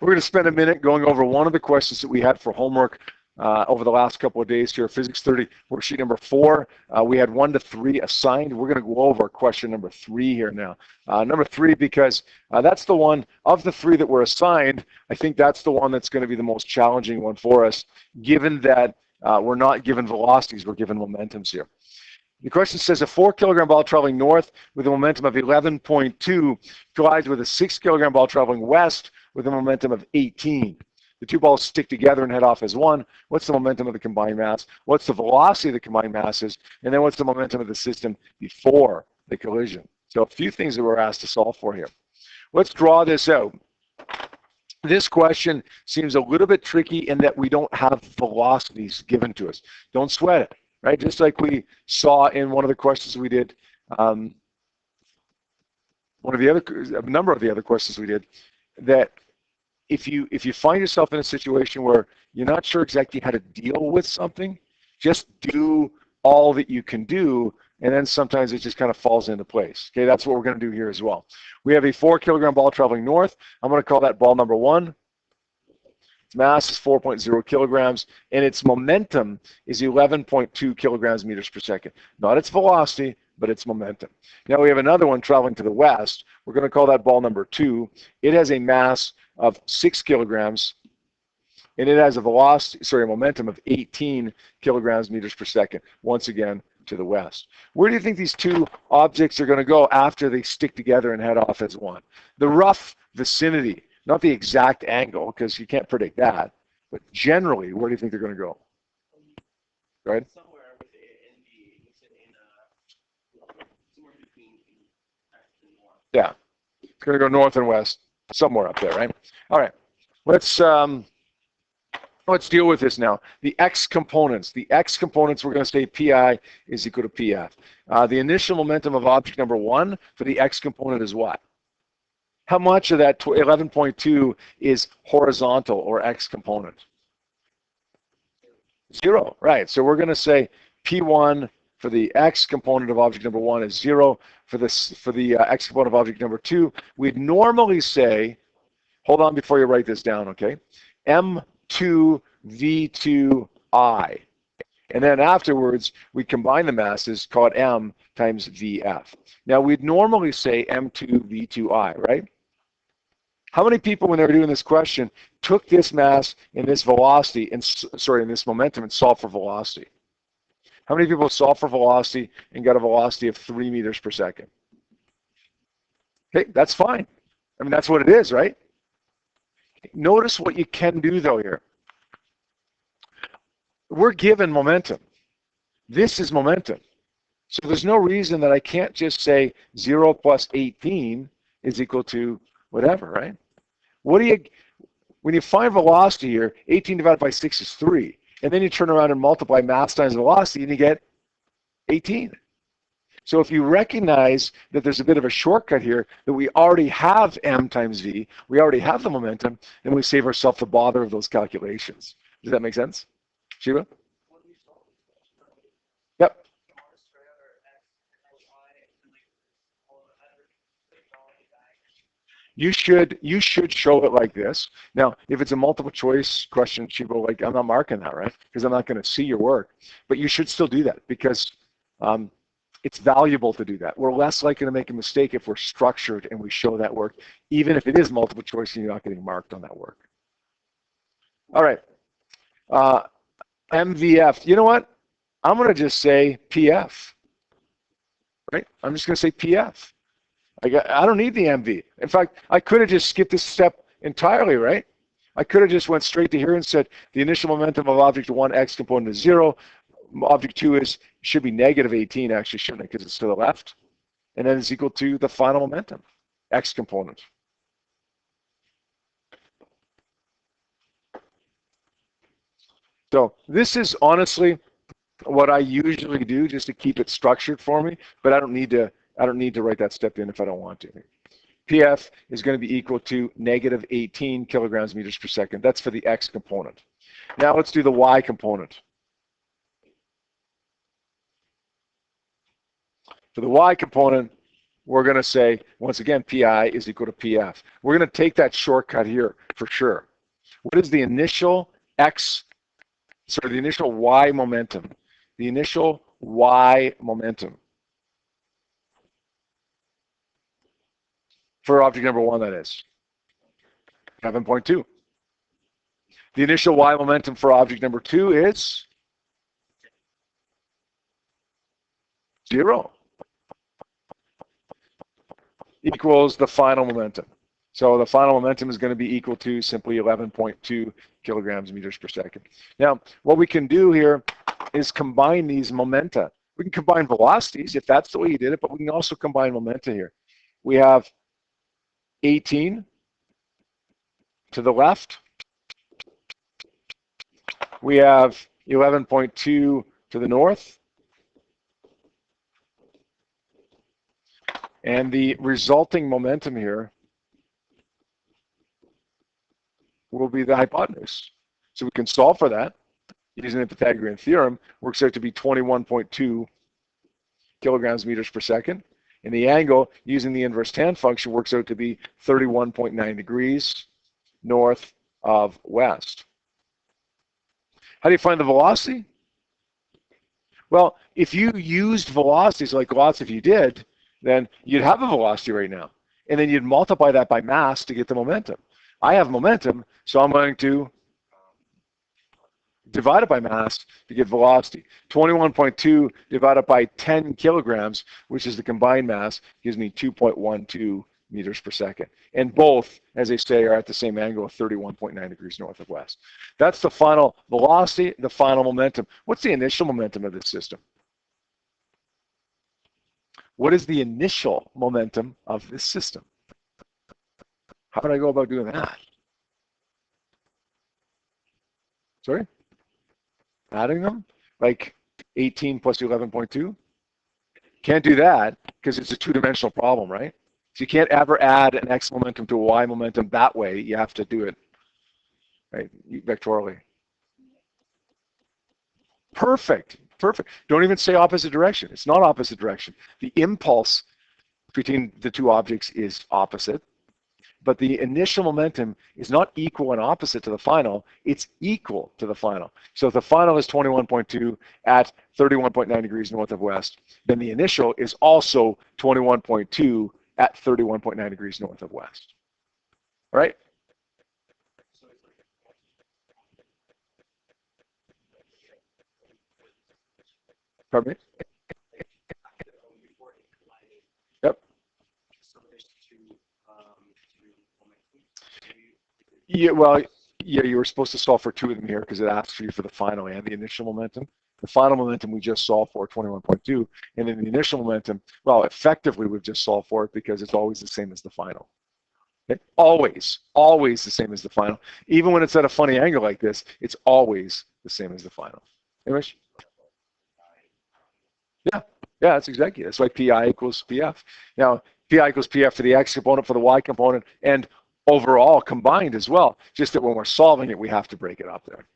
We're going to spend a minute going over one of the questions that we had for homework over the last couple of days here. Physics 30, worksheet number 4. We had 1 to 3 assigned. We're going to go over question number 3 here now. Number 3, because that's the one of the 3 that were assigned. I think that's the one that's going to be the most challenging one for us, given that we're not given velocities, we're given momentums here. The question says a 4-kilogram ball traveling north with a momentum of 11.2 collides with a 6-kilogram ball traveling west with a momentum of 18. The two balls stick together and head off as one. What's the momentum of the combined mass? What's the velocity of the combined masses? And then what's the momentum of the system before the collision? So a few things that we're asked to solve for here. Let's draw this out. This question seems a little bit tricky in that we don't have velocities given to us. Don't sweat it. Right, just like we saw in one of the questions we did, a number of the other questions we did, that if you find yourself in a situation where you're not sure exactly how to deal with something, just do all that you can do, and then sometimes it just kind of falls into place. Okay, that's what we're going to do here as well. We have a 4-kilogram ball traveling north. I'm going to call that ball number 1. Its mass is 4.0 kilograms, and its momentum is 11.2 kilograms meters per second. Not its velocity, but its momentum. Now we have another one traveling to the west. We're going to call that ball number 2. It has a mass of 6 kilograms, and it has a momentum of 18 kilograms meters per second. Once again, to the west. Where do you think these two objects are going to go after they stick together and head off as one? The rough vicinity. Not the exact angle, because you can't predict that, but generally, where do you think they're going to go? Go ahead. Somewhere between west and north. Yeah, it's going to go north and west, somewhere up there, right? All right, let's deal with this now. The x components. The x components, we're going to say pi is equal to pf. The initial momentum of object number 1 for the x component is what? How much of that 11.2 is horizontal or x component? 0, right. So we're going to say P1 for the x component of object number 1 is 0. For the x component of object number 2, we'd normally say, hold on before you write this down, okay? M2 V2I. And then afterwards, we combine the masses, call it M times VF. Now, we'd normally say M2 V2I, right? How many people, when they were doing this question, took this mass and this velocity, and this momentum, and solved for velocity? How many people solved for velocity and got a velocity of 3 meters per second? Okay, that's fine. I mean, that's what it is, right? Notice what you can do, though, here. We're given momentum. This is momentum. So there's no reason that I can't just say 0 plus 18 is equal to whatever, right? When you find velocity here, 18 divided by 6 is 3. And then you turn around and multiply mass times velocity and you get 18. So if you recognize that there's a bit of a shortcut here, that we already have m times v, we already have the momentum, then we save ourselves the bother of those calculations. Does that make sense? Shiva? Yep. You should show it like this. Now, if it's a multiple choice question, Shiva, like I'm not marking that, right? Because I'm not going to see your work. But you should still do that because it's valuable to do that. We're less likely to make a mistake if we're structured and we show that work, even if it is multiple choice and you're not getting marked on that work. All right. MVF. You know what? I'm going to just say PF. Right? I'm just going to say PF. I don't need the MV. In fact, I could have just skipped this step entirely, right? I could have just went straight to here and said the initial momentum of object 1 x component is 0. Object 2 should be negative 18, actually, shouldn't it? Because it's to the left. And then it's equal to the final momentum, x component. So this is honestly what I usually do just to keep it structured for me, but I don't need to write that step in if I don't want to. PF is going to be equal to negative 18 kilograms meters per second. That's for the x component. Now let's do the y component. For the y component, we're going to say, once again, PI is equal to PF. We're going to take that shortcut here for sure. What is the initial the initial Y momentum? The initial Y momentum for object number 1, that is 7.2. The initial Y momentum for object number 2 is 0. Equals the final momentum. So the final momentum is going to be equal to simply 11.2 kilograms meters per second. Now, what we can do here is combine these momenta. We can combine velocities if that's the way you did it, but we can also combine momenta here. We have 18 to the left. We have 11.2 to the north. And the resulting momentum here will be the hypotenuse. So we can solve for that using the Pythagorean theorem. Works out to be 21.2 kilograms meters per second. And the angle, using the inverse tan function, works out to be 31.9 degrees north of west. How do you find the velocity? Well, if you used velocities like lots of you did, then you'd have a velocity right now. And then you'd multiply that by mass to get the momentum. I have momentum, so I'm going to divide it by mass to get velocity. 21.2 divided by 10 kilograms, which is the combined mass, gives me 2.12 meters per second. And both, as they say, are at the same angle of 31.9 degrees north of west. That's the final velocity, the final momentum. What's the initial momentum of this system? What is the initial momentum of this system? How would I go about doing that? Sorry? Adding them? Like 18 plus 11.2? Can't do that because it's a two-dimensional problem, right? So you can't ever add an X momentum to a Y momentum that way. You have to do it, right, vectorially. Perfect, perfect. Don't even say opposite direction. It's not opposite direction. The impulse between the two objects is opposite, but the initial momentum is not equal and opposite to the final. It's equal to the final. So if the final is 21.2 at 31.9 degrees north of west, then the initial is also 21.2 at 31.9 degrees north of west. All right? Pardon me? Yep. Yeah, well, yeah, you were supposed to solve for two of them here because it asks for you for the final and the initial momentum. The final momentum we just solved for, 21.2, and then the initial momentum, well, effectively we've just solved for it because it's always the same as the final. Okay? Always the same as the final. Even when it's at a funny angle like this, it's always the same as the final. Anyways? Yeah, that's exactly. That's why PI equals PF. Now, PI equals PF for the X component, for the Y component, and overall combined as well. Just that when we're solving it, we have to break it up there.